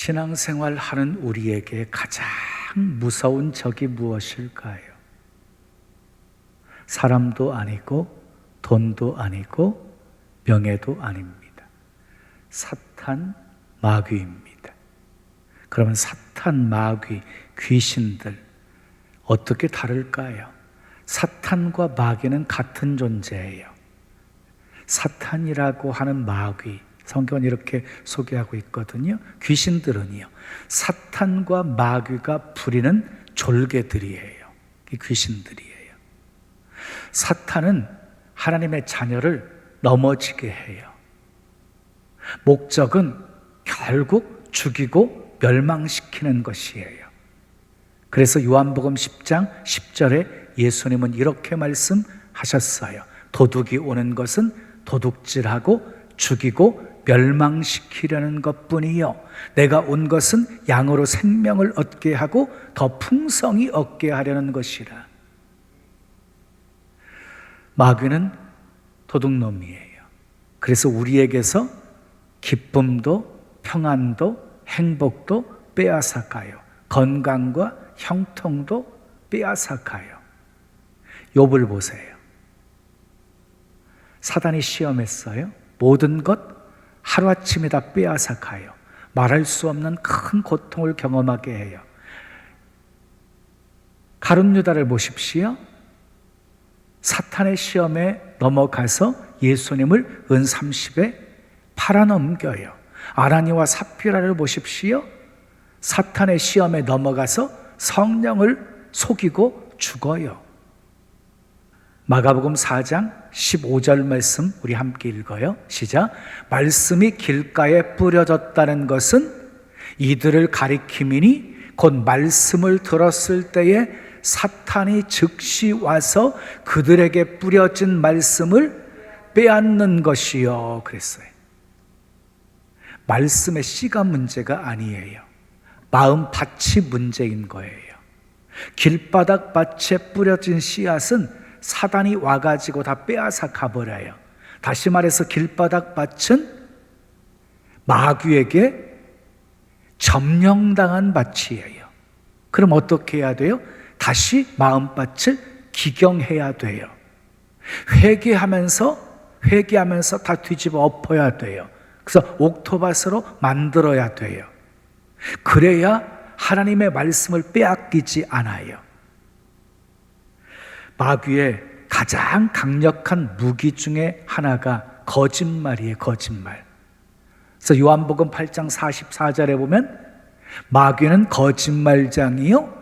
신앙생활 하는 우리에게 가장 무서운 적이 무엇일까요? 사람도 아니고 돈도 아니고 명예도 아닙니다. 사탄, 마귀입니다. 그러면 사탄, 마귀, 귀신들 어떻게 다를까요? 사탄과 마귀는 같은 존재예요. 사탄이라고 하는 마귀, 성경은 이렇게 소개하고 있거든요. 귀신들은요, 사탄과 마귀가 부리는 졸개들이에요. 귀신들이에요. 사탄은 하나님의 자녀를 넘어지게 해요. 목적은 결국 죽이고 멸망시키는 것이에요. 그래서 요한복음 10장 10절에 예수님은 이렇게 말씀하셨어요. 도둑이 오는 것은 도둑질하고 죽이고 멸망시키려는 것뿐이요, 내가 온 것은 양으로 생명을 얻게 하고 더 풍성히 얻게 하려는 것이라. 마귀는 도둑놈이에요. 그래서 우리에게서 기쁨도 평안도 행복도 빼앗아가요. 건강과 형통도 빼앗아가요. 욥을 보세요. 사단이 시험했어요. 모든 것 하루아침에 다 빼앗아가요. 말할 수 없는 큰 고통을 경험하게 해요. 가룟 유다를 보십시오. 사탄의 시험에 넘어가서 예수님을 은 30에 팔아넘겨요. 아나니와 삽비라를 보십시오. 사탄의 시험에 넘어가서 성령을 속이고 죽어요. 마가복음 4장 15절 말씀 우리 함께 읽어요. 시작. 말씀이 길가에 뿌려졌다는 것은 이들을 가리킴이니 곧 말씀을 들었을 때에 사탄이 즉시 와서 그들에게 뿌려진 말씀을 빼앗는 것이요 그랬어요. 말씀의 씨가 문제가 아니에요. 마음밭이 문제인 거예요. 길바닥 밭에 뿌려진 씨앗은 사단이 와가지고 다 빼앗아 가버려요. 다시 말해서 길바닥 밭은 마귀에게 점령당한 밭이에요. 그럼 어떻게 해야 돼요? 다시 마음밭을 기경해야 돼요. 회개하면서 다 뒤집어 엎어야 돼요. 그래서 옥토밭으로 만들어야 돼요. 그래야 하나님의 말씀을 빼앗기지 않아요. 마귀의 가장 강력한 무기 중에 하나가 거짓말이에요. 거짓말. 그래서 요한복음 8장 44절에 보면 마귀는 거짓말장이요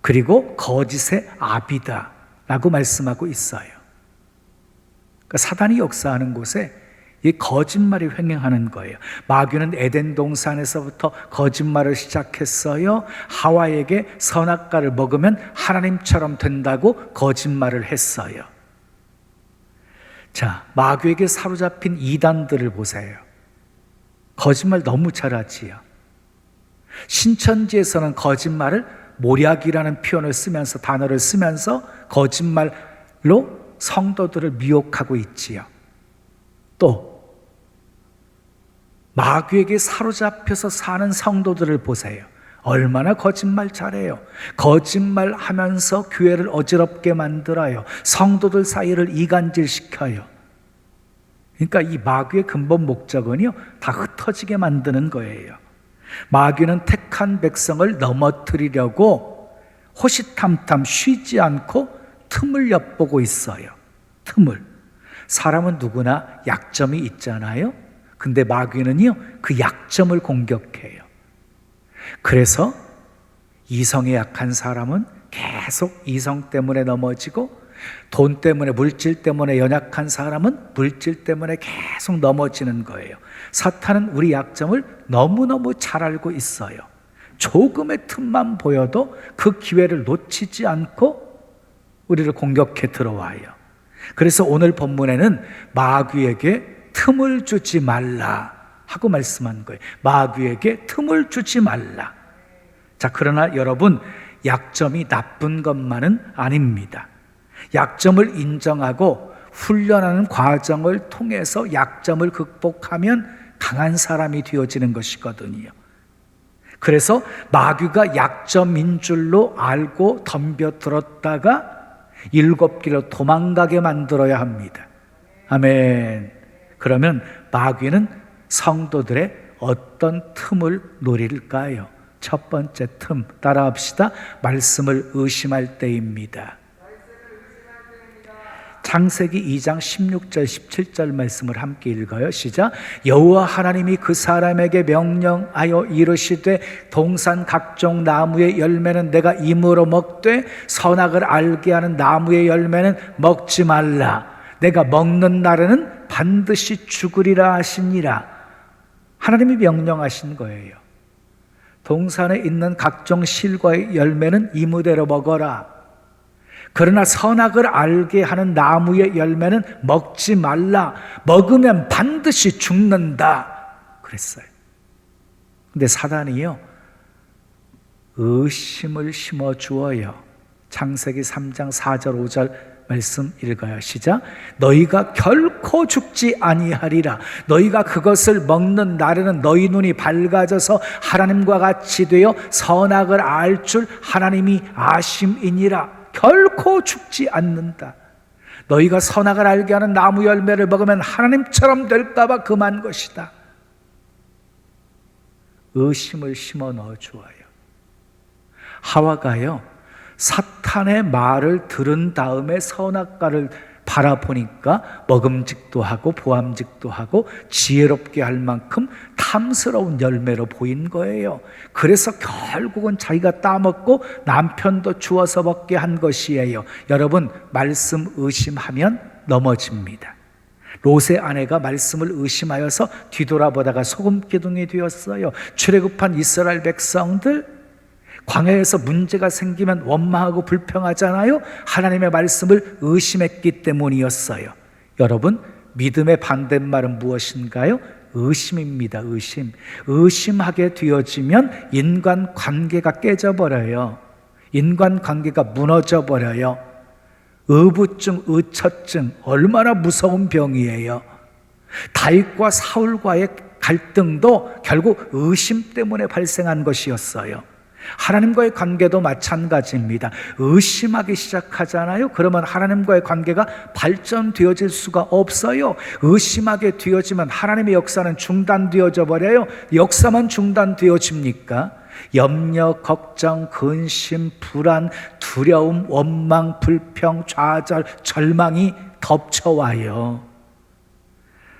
그리고 거짓의 아비다 라고 말씀하고 있어요. 그러니까 사단이 역사하는 곳에 이 거짓말이 횡행하는 거예요. 마귀는 에덴 동산에서부터 거짓말을 시작했어요. 하와에게 선악과를 먹으면 하나님처럼 된다고 거짓말을 했어요. 자, 마귀에게 사로잡힌 이단들을 보세요. 거짓말 너무 잘하지요. 신천지에서는 거짓말을 모략이라는 표현을 쓰면서, 단어를 쓰면서 거짓말로 성도들을 미혹하고 있지요. 또 마귀에게 사로잡혀서 사는 성도들을 보세요. 얼마나 거짓말 잘해요. 거짓말하면서 교회를 어지럽게 만들어요. 성도들 사이를 이간질시켜요. 그러니까 이 마귀의 근본 목적은요, 다 흩어지게 만드는 거예요. 마귀는 택한 백성을 넘어뜨리려고 호시탐탐 쉬지 않고 틈을 엿보고 있어요. 틈을. 사람은 누구나 약점이 있잖아요. 근데 마귀는요, 그 약점을 공격해요. 그래서 이성에 약한 사람은 계속 이성 때문에 넘어지고, 돈 때문에, 물질 때문에 연약한 사람은 물질 때문에 계속 넘어지는 거예요. 사탄은 우리 약점을 너무너무 잘 알고 있어요. 조금의 틈만 보여도 그 기회를 놓치지 않고 우리를 공격해 들어와요. 그래서 오늘 본문에는 마귀에게 틈을 주지 말라 하고 말씀한 거예요. 마귀에게 틈을 주지 말라. 자, 그러나 여러분, 약점이 나쁜 것만은 아닙니다. 약점을 인정하고 훈련하는 과정을 통해서 약점을 극복하면 강한 사람이 되어지는 것이거든요. 그래서 마귀가 약점인 줄로 알고 덤벼들었다가 7길로 도망가게 만들어야 합니다. 아멘. 그러면 마귀는 성도들의 어떤 틈을 노릴까요? 첫 번째 틈, 따라합시다. 말씀을 의심할 때입니다. 창세기 2장 16절 17절 말씀을 함께 읽어요. 시작. 여호와 하나님이 그 사람에게 명령하여 이르시되 동산 각종 나무의 열매는 내가 임으로 먹되 선악을 알게 하는 나무의 열매는 먹지 말라. 내가 먹는 날에는 반드시 죽으리라 하시니라. 하나님이 명령하신 거예요. 동산에 있는 각종 실과의 열매는 이무대로 먹어라. 그러나 선악을 알게 하는 나무의 열매는 먹지 말라. 먹으면 반드시 죽는다. 그랬어요. 근데 사단이요, 의심을 심어주어요. 창세기 3장 4절 5절 말씀 읽어요. 시작. 너희가 결코 죽지 아니하리라. 너희가 그것을 먹는 날에는 너희 눈이 밝아져서 하나님과 같이 되어 선악을 알 줄 하나님이 아심이니라. 결코 죽지 않는다. 너희가 선악을 알게 하는 나무 열매를 먹으면 하나님처럼 될까 봐 금한 것이다. 의심을 심어 넣어 주어요. 하와가요, 사탄의 말을 들은 다음에 선악과를 바라보니까 먹음직도 하고 보암직도 하고 지혜롭게 할 만큼 탐스러운 열매로 보인 거예요. 그래서 결국은 자기가 따먹고 남편도 주워서 먹게 한 것이에요. 여러분, 말씀 의심하면 넘어집니다. 롯의 아내가 말씀을 의심하여서 뒤돌아보다가 소금기둥이 되었어요. 출애굽한 이스라엘 백성들, 광야에서 문제가 생기면 원망하고 불평하잖아요. 하나님의 말씀을 의심했기 때문이었어요. 여러분, 믿음의 반대말은 무엇인가요? 의심입니다. 의심. 의심하게 되어지면 인간관계가 깨져버려요. 인간관계가 무너져버려요. 의부증, 의처증, 얼마나 무서운 병이에요. 다윗과 사울과의 갈등도 결국 의심 때문에 발생한 것이었어요. 하나님과의 관계도 마찬가지입니다. 의심하기 시작하잖아요. 그러면 하나님과의 관계가 발전되어질 수가 없어요. 의심하게 되어지면 하나님의 역사는 중단되어져 버려요. 역사만 중단되어집니까? 염려, 걱정, 근심, 불안, 두려움, 원망, 불평, 좌절, 절망이 덮쳐와요.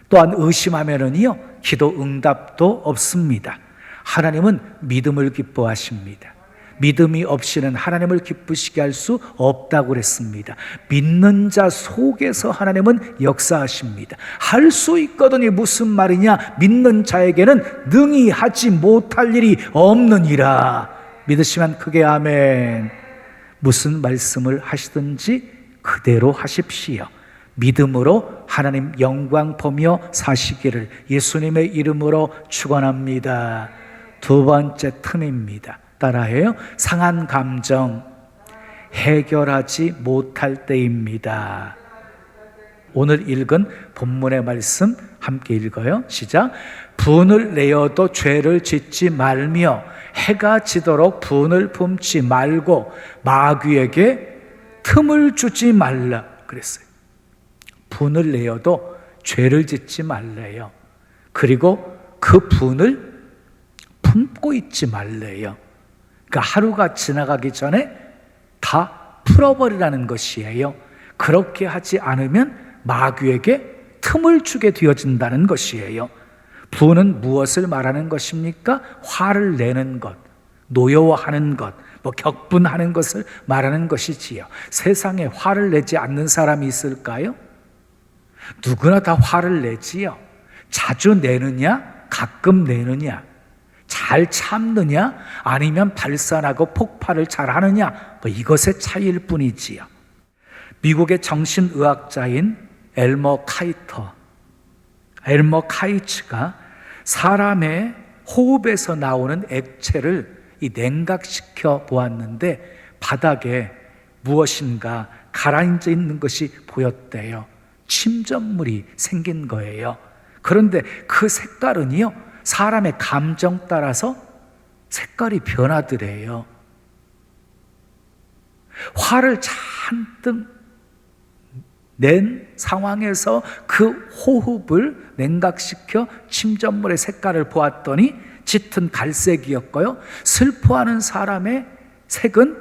또한 의심하면은요, 기도 응답도 없습니다. 하나님은 믿음을 기뻐하십니다. 믿음이 없이는 하나님을 기쁘시게 할 수 없다고 그랬습니다. 믿는 자 속에서 하나님은 역사하십니다. 할 수 있거든이 무슨 말이냐? 믿는 자에게는 능히 하지 못할 일이 없느니라. 믿으시면 크게 아멘. 무슨 말씀을 하시든지 그대로 하십시오. 믿음으로 하나님 영광 보며 사시기를 예수님의 이름으로 축원합니다. 두 번째 틈입니다. 따라해요. 상한 감정 해결하지 못할 때입니다. 오늘 읽은 본문의 말씀 함께 읽어요. 시작. 분을 내어도 죄를 짓지 말며 해가 지도록 분을 품지 말고 마귀에게 틈을 주지 말라 그랬어요. 분을 내어도 죄를 짓지 말래요. 그리고 그 분을 품고 있지 말래요. 그러니까 하루가 지나가기 전에 다 풀어버리라는 것이에요. 그렇게 하지 않으면 마귀에게 틈을 주게 되어진다는 것이에요. 분은 무엇을 말하는 것입니까? 화를 내는 것, 노여워하는 것, 격분하는 것을 말하는 것이지요. 세상에 화를 내지 않는 사람이 있을까요? 누구나 다 화를 내지요. 자주 내느냐? 가끔 내느냐? 잘 참느냐? 아니면 발산하고 폭발을 잘 하느냐? 이것의 차이일 뿐이지요. 미국의 정신의학자인 엘머 카이츠가 사람의 호흡에서 나오는 액체를 냉각시켜 보았는데 바닥에 무엇인가 가라앉아 있는 것이 보였대요. 침전물이 생긴 거예요. 그런데 그 색깔은요, 사람의 감정 따라서 색깔이 변하더래요. 화를 잔뜩 낸 상황에서 그 호흡을 냉각시켜 침전물의 색깔을 보았더니 짙은 갈색이었고요, 슬퍼하는 사람의 색은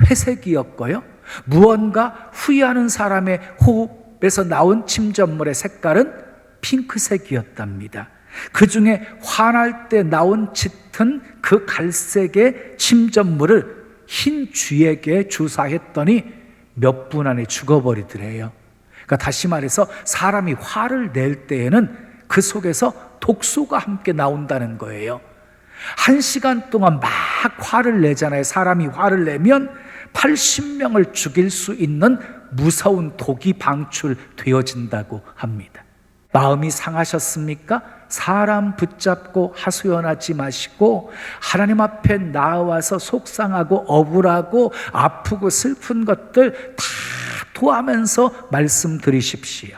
회색이었고요, 무언가 후회하는 사람의 호흡에서 나온 침전물의 색깔은 핑크색이었답니다. 그 중에 화날 때 나온 짙은 그 갈색의 침전물을 흰 쥐에게 주사했더니 몇 분 안에 죽어버리더래요. 그러니까 다시 말해서 사람이 화를 낼 때에는 그 속에서 독소가 함께 나온다는 거예요. 1시간 동안 막 화를 내잖아요. 사람이 화를 내면 80명을 죽일 수 있는 무서운 독이 방출되어진다고 합니다. 마음이 상하셨습니까? 사람 붙잡고 하소연하지 마시고 하나님 앞에 나와서 속상하고 억울하고 아프고 슬픈 것들 다 토하면서 말씀드리십시오.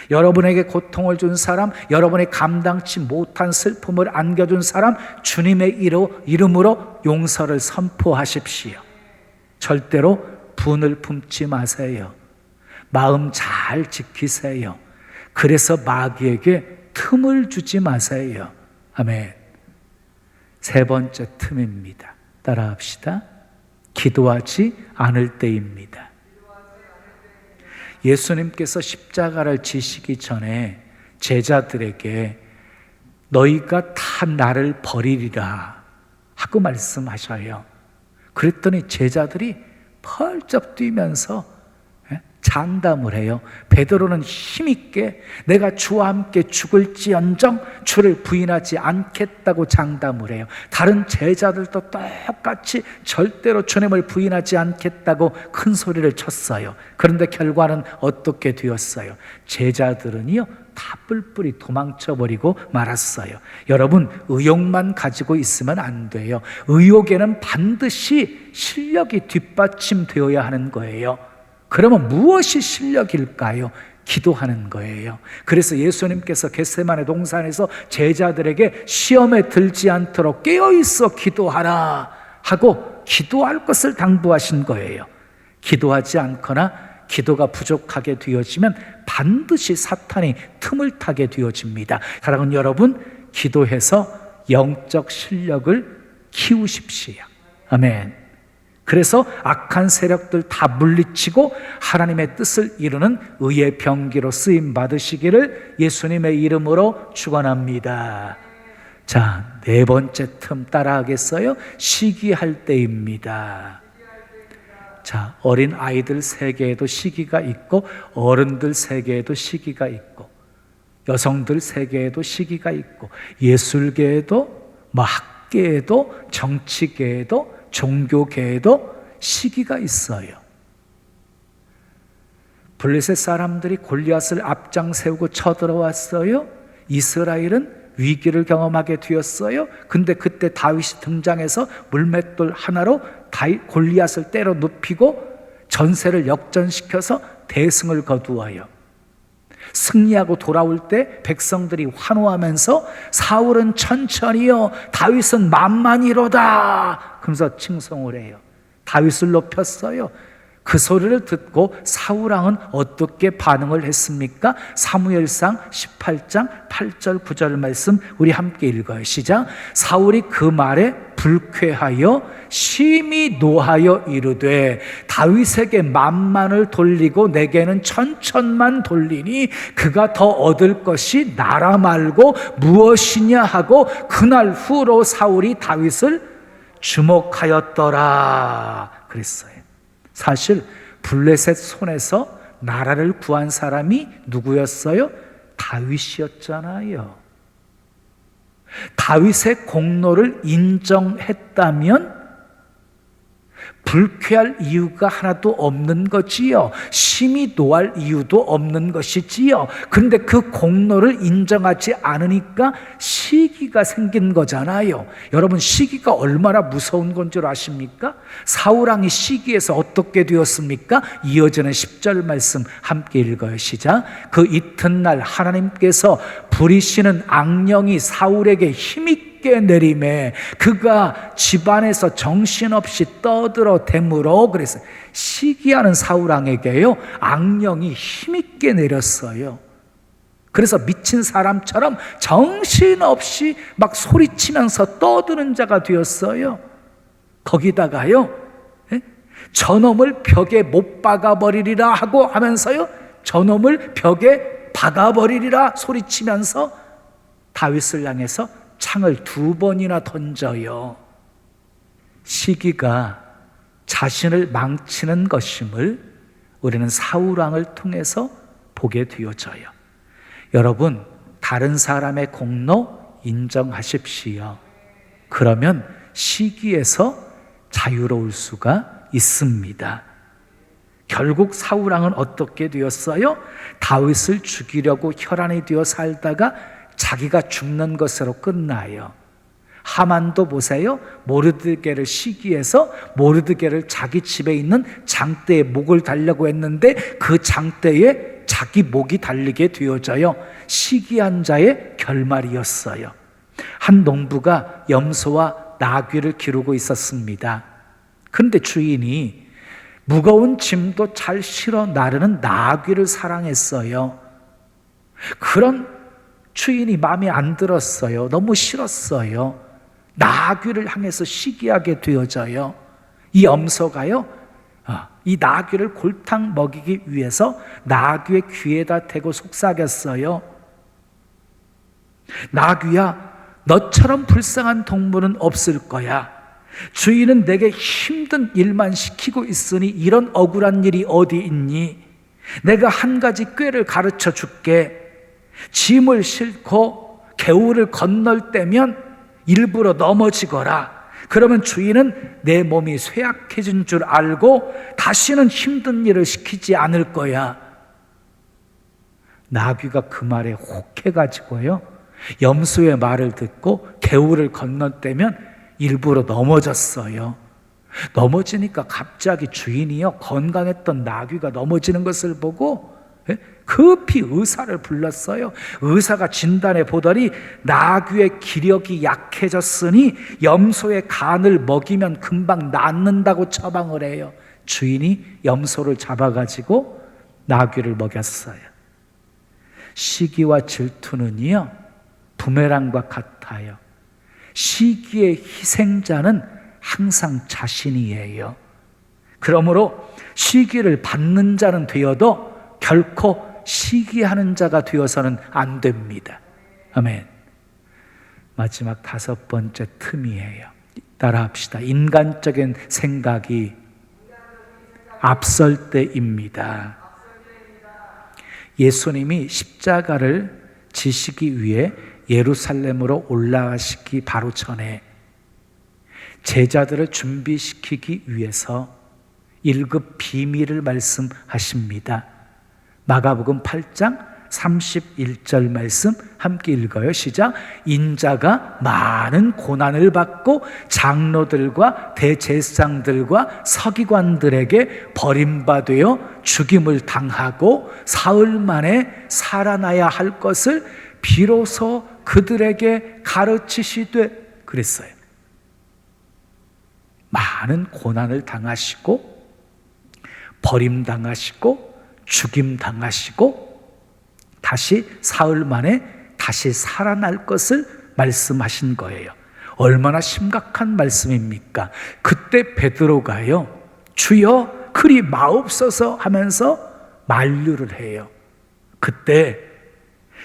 여러분에게 고통을 준 사람, 여러분이 감당치 못한 슬픔을 안겨준 사람, 주님의 이름으로 용서를 선포하십시오. 절대로 분을 품지 마세요. 마음 잘 지키세요. 그래서 마귀에게 틈을 주지 마세요. 아멘. 세 번째 틈입니다. 따라합시다. 기도하지 않을 때입니다. 예수님께서 십자가를 지시기 전에 제자들에게 너희가 다 나를 버리리라 하고 말씀하셔요. 그랬더니 제자들이 펄쩍 뛰면서 장담을 해요. 베드로는 힘있게 내가 주와 함께 죽을지언정 주를 부인하지 않겠다고 장담을 해요. 다른 제자들도 똑같이 절대로 주님을 부인하지 않겠다고 큰 소리를 쳤어요. 그런데 결과는 어떻게 되었어요? 제자들은요 다 뿔뿔이 도망쳐버리고 말았어요. 여러분, 의욕만 가지고 있으면 안 돼요. 의욕에는 반드시 실력이 뒷받침되어야 하는 거예요. 그러면 무엇이 실력일까요? 기도하는 거예요. 그래서 예수님께서 겟세마네 동산에서 제자들에게 시험에 들지 않도록 깨어있어 기도하라 하고 기도할 것을 당부하신 거예요. 기도하지 않거나 기도가 부족하게 되어지면 반드시 사탄이 틈을 타게 되어집니다. 사랑하는 여러분, 기도해서 영적 실력을 키우십시오. 아멘. 그래서 악한 세력들 다 물리치고 하나님의 뜻을 이루는 의의 병기로 쓰임 받으시기를 예수님의 이름으로 축원합니다. 자, 네 번째 틈 따라하겠어요? 시기할 때입니다. 자, 어린 아이들 세계에도 시기가 있고 어른들 세계에도 시기가 있고 여성들 세계에도 시기가 있고 예술계에도 학계에도 정치계에도 종교계에도 시기가 있어요. 블레셋 사람들이 골리앗을 앞장 세우고 쳐들어왔어요. 이스라엘은 위기를 경험하게 되었어요. 근데 그때 다윗이 등장해서 물맷돌 하나로 골리앗을 때려 눕히고 전세를 역전시켜서 대승을 거두어요. 승리하고 돌아올 때 백성들이 환호하면서 사울은 천천히요 다윗은 만만히로다 그러면서 칭송을 해요. 다윗을 높였어요. 그 소리를 듣고 사울왕은 어떻게 반응을 했습니까? 사무엘상 18장 8절 9절 말씀 우리 함께 읽어요. 시작. 사울이 그 말에 불쾌하여 심히 노하여 이르되 다윗에게 만만을 돌리고 내게는 천천만 돌리니 그가 더 얻을 것이 나라 말고 무엇이냐 하고 그날 후로 사울이 다윗을 주목하였더라 그랬어요. 사실 블레셋 손에서 나라를 구한 사람이 누구였어요? 다윗이었잖아요. 다윗의 공로를 인정했다면 불쾌할 이유가 하나도 없는 거지요. 심히 노할 이유도 없는 것이지요. 그런데 그 공로를 인정하지 않으니까 시기가 생긴 거잖아요. 여러분, 시기가 얼마나 무서운 건 줄 아십니까? 사울왕이 시기에서 어떻게 되었습니까? 이어지는 10절 말씀 함께 읽어요. 시작. 그 이튿날 하나님께서 부리시는 악령이 사울에게 힘있게 힘있게 내림에 그가 집안에서 정신없이 떠들어 대므로, 그래서 시기하는 사울왕에게요 악령이 힘있게 내렸어요. 그래서 미친 사람처럼 정신없이 막 소리치면서 떠드는 자가 되었어요. 거기다가요 저놈을 벽에 못 박아버리리라 하고 하면서요 저놈을 벽에 박아버리리라 소리치면서 다윗을 향해서 창을 2번이나 던져요. 시기가 자신을 망치는 것임을 우리는 사울왕을 통해서 보게 되어져요. 여러분, 다른 사람의 공로 인정하십시오. 그러면 시기에서 자유로울 수가 있습니다. 결국 사울왕은 어떻게 되었어요? 다윗을 죽이려고 혈안이 되어 살다가 자기가 죽는 것으로 끝나요. 하만도 보세요. 모르드게를 시기해서 모르드게를 자기 집에 있는 장대에 목을 달려고 했는데 그 장대에 자기 목이 달리게 되어져요. 시기한 자의 결말이었어요. 한 농부가 염소와 나귀를 기르고 있었습니다. 그런데 주인이 무거운 짐도 잘 실어 나르는 나귀를 사랑했어요. 그런 주인이 마음에 안 들었어요. 너무 싫었어요. 나귀를 향해서 시기하게 되어져요. 이 염소가요 이 나귀를 골탕 먹이기 위해서 나귀의 귀에다 대고 속삭였어요. 나귀야, 너처럼 불쌍한 동물은 없을 거야. 주인은 내게 힘든 일만 시키고 있으니 이런 억울한 일이 어디 있니? 내가 한 가지 꾀를 가르쳐 줄게. 짐을 싣고 개울을 건널 때면 일부러 넘어지거라. 그러면 주인은 내 몸이 쇠약해진 줄 알고 다시는 힘든 일을 시키지 않을 거야. 나귀가 그 말에 혹해가지고요 염소의 말을 듣고 개울을 건널때면 일부러 넘어졌어요. 넘어지니까 갑자기 주인이요 건강했던 나귀가 넘어지는 것을 보고 급히 의사를 불렀어요. 의사가 진단해 보더니 나귀의 기력이 약해졌으니 염소의 간을 먹이면 금방 낫는다고 처방을 해요. 주인이 염소를 잡아가지고 나귀를 먹였어요. 시기와 질투는요 부메랑과 같아요. 시기의 희생자는 항상 자신이에요. 그러므로 시기를 받는 자는 되어도 결코 시기하는 자가 되어서는 안 됩니다. 아멘. 마지막 5번째 틈이에요. 따라 합시다. 인간적인 생각이 앞설 때입니다. 예수님이 십자가를 지시기 위해 예루살렘으로 올라가시기 바로 전에 제자들을 준비시키기 위해서 1급 비밀을 말씀하십니다. 마가복음 8장 31절 말씀 함께 읽어요. 시작. 인자가 많은 고난을 받고 장로들과 대제사장들과 서기관들에게 버림받아 죽임을 당하고 사흘 만에 살아나야 할 것을 비로소 그들에게 가르치시되 그랬어요. 많은 고난을 당하시고 버림당하시고 죽임당하시고 다시 사흘 만에 다시 살아날 것을 말씀하신 거예요. 얼마나 심각한 말씀입니까? 그때 베드로가요 주여 그리 마옵소서 하면서 만류를 해요. 그때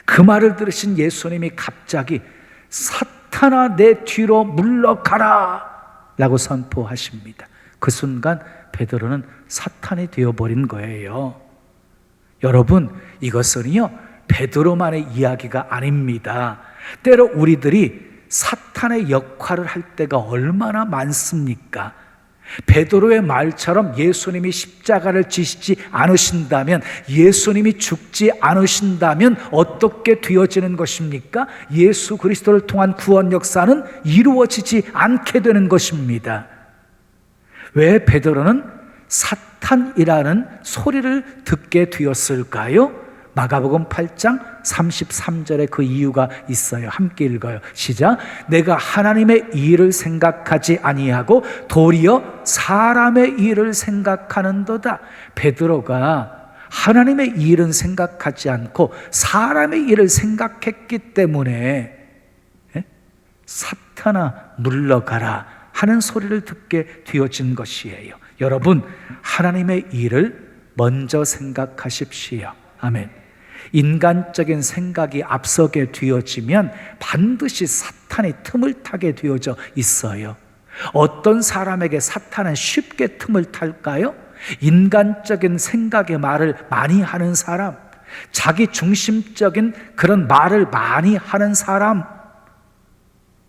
그 말을 들으신 예수님이 갑자기 사탄아 내 뒤로 물러가라 라고 선포하십니다. 그 순간 베드로는 사탄이 되어버린 거예요. 여러분, 이것은요 베드로만의 이야기가 아닙니다. 때로 우리들이 사탄의 역할을 할 때가 얼마나 많습니까? 베드로의 말처럼 예수님이 십자가를 지시지 않으신다면, 예수님이 죽지 않으신다면 어떻게 되어지는 것입니까? 예수 그리스도를 통한 구원 역사는 이루어지지 않게 되는 것입니다. 왜 베드로는 사탄이라는 소리를 듣게 되었을까요? 마가복음 8장 33절에 그 이유가 있어요. 함께 읽어요. 시작. 내가 하나님의 일을 생각하지 아니하고 도리어 사람의 일을 생각하는도다. 베드로가 하나님의 일은 생각하지 않고 사람의 일을 생각했기 때문에 사탄아 물러가라 하는 소리를 듣게 되어진 것이에요. 여러분, 하나님의 일을 먼저 생각하십시오. 아멘. 인간적인 생각이 앞서게 되어지면 반드시 사탄이 틈을 타게 되어져 있어요. 어떤 사람에게 사탄은 쉽게 틈을 탈까요? 인간적인 생각의 말을 많이 하는 사람, 자기 중심적인 그런 말을 많이 하는 사람,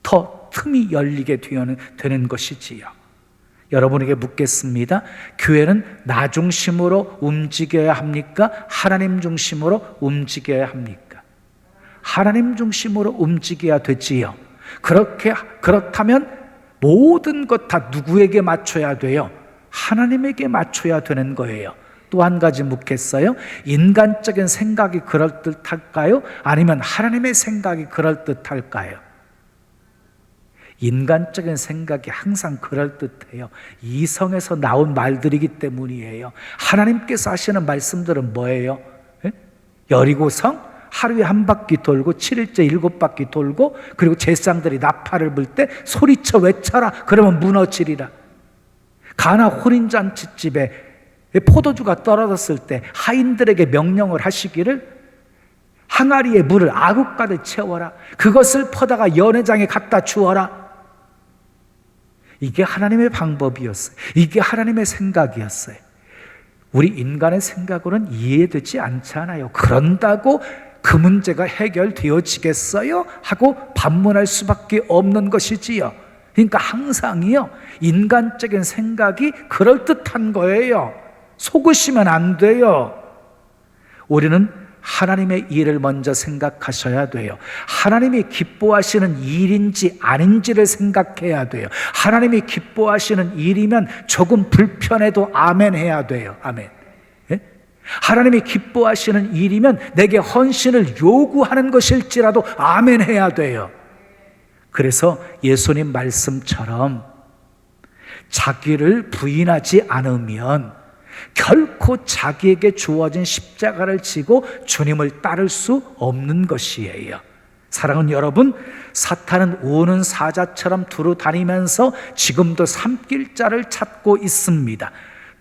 더 틈이 열리게 되는 것이지요. 여러분에게 묻겠습니다. 교회는 나 중심으로 움직여야 합니까? 하나님 중심으로 움직여야 합니까? 하나님 중심으로 움직여야 되지요. 그렇다면 모든 것 다 누구에게 맞춰야 돼요? 하나님에게 맞춰야 되는 거예요. 또 한 가지 묻겠어요? 인간적인 생각이 그럴듯할까요? 아니면 하나님의 생각이 그럴듯할까요? 인간적인 생각이 항상 그럴듯해요. 이성에서 나온 말들이기 때문이에요. 하나님께서 하시는 말씀들은 뭐예요? 여리고성 하루에 한 바퀴 돌고 7일째 7바퀴 돌고, 그리고 제사장들이 나팔을 불 때 소리쳐 외쳐라, 그러면 무너지리라. 가나 혼인잔치집에 포도주가 떨어졌을 때 하인들에게 명령을 하시기를 항아리에 물을 아구가득 채워라, 그것을 퍼다가 연회장에 갖다 주어라. 이게 하나님의 방법이었어요. 이게 하나님의 생각이었어요. 우리 인간의 생각으로는 이해되지 않잖아요. 그런다고 그 문제가 해결되어지겠어요? 하고 반문할 수밖에 없는 것이지요. 그러니까 항상이요, 인간적인 생각이 그럴듯한 거예요. 속으시면 안 돼요. 우리는 하나님의 일을 먼저 생각하셔야 돼요. 하나님이 기뻐하시는 일인지 아닌지를 생각해야 돼요. 하나님이 기뻐하시는 일이면 조금 불편해도 아멘 해야 돼요. 아멘. 예? 하나님이 기뻐하시는 일이면 내게 헌신을 요구하는 것일지라도 아멘 해야 돼요. 그래서 예수님 말씀처럼 자기를 부인하지 않으면 결코 자기에게 주어진 십자가를 지고 주님을 따를 수 없는 것이에요. 사랑하는 여러분, 사탄은 우는 사자처럼 두루 다니면서 지금도 삼킬자를 찾고 있습니다.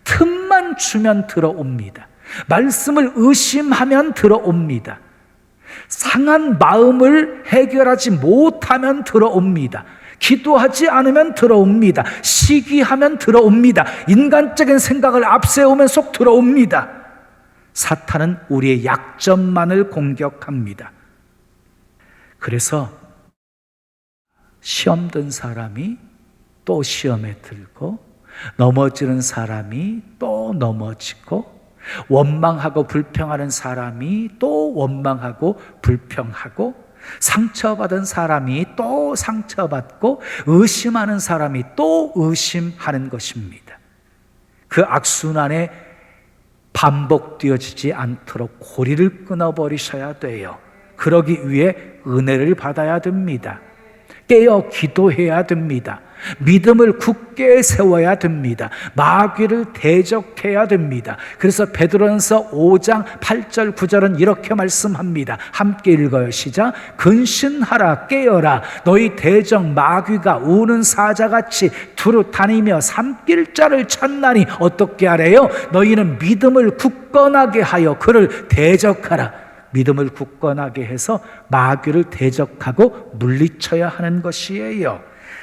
틈만 주면 들어옵니다. 말씀을 의심하면 들어옵니다. 상한 마음을 해결하지 못하면 들어옵니다. 기도하지 않으면 들어옵니다. 시기하면 들어옵니다. 인간적인 생각을 앞세우면 속 들어옵니다. 사탄은 우리의 약점만을 공격합니다. 그래서 시험 든 사람이 또 시험에 들고, 넘어지는 사람이 또 넘어지고, 원망하고 불평하는 사람이 또 원망하고 불평하고, 상처받은 사람이 또 상처받고, 의심하는 사람이 또 의심하는 것입니다. 그 악순환에 반복되어지지 않도록 고리를 끊어버리셔야 돼요. 그러기 위해 은혜를 받아야 됩니다. 깨어 기도해야 됩니다. 믿음을 굳게 세워야 됩니다. 마귀를 대적해야 됩니다. 그래서 베드로전서 5장 8절 9절은 이렇게 말씀합니다. 함께 읽어요. 시작. 근신하라, 깨어라. 너희 대적 마귀가 우는 사자같이 두루 다니며 삼킬 자를 찾나니 어떻게 하래요? 너희는 믿음을 굳건하게 하여 그를 대적하라. 믿음을 굳건하게 해서 마귀를 대적하고 물리쳐야 하는 것이에요.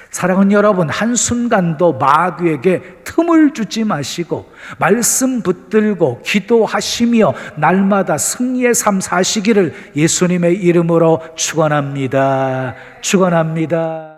사랑하는 여러분, 한순간도 마귀에게 틈을 주지 마시고 말씀 붙들고 기도하시며 날마다 승리의 삶 사시기를 예수님의 이름으로 축원합니다. 축원합니다.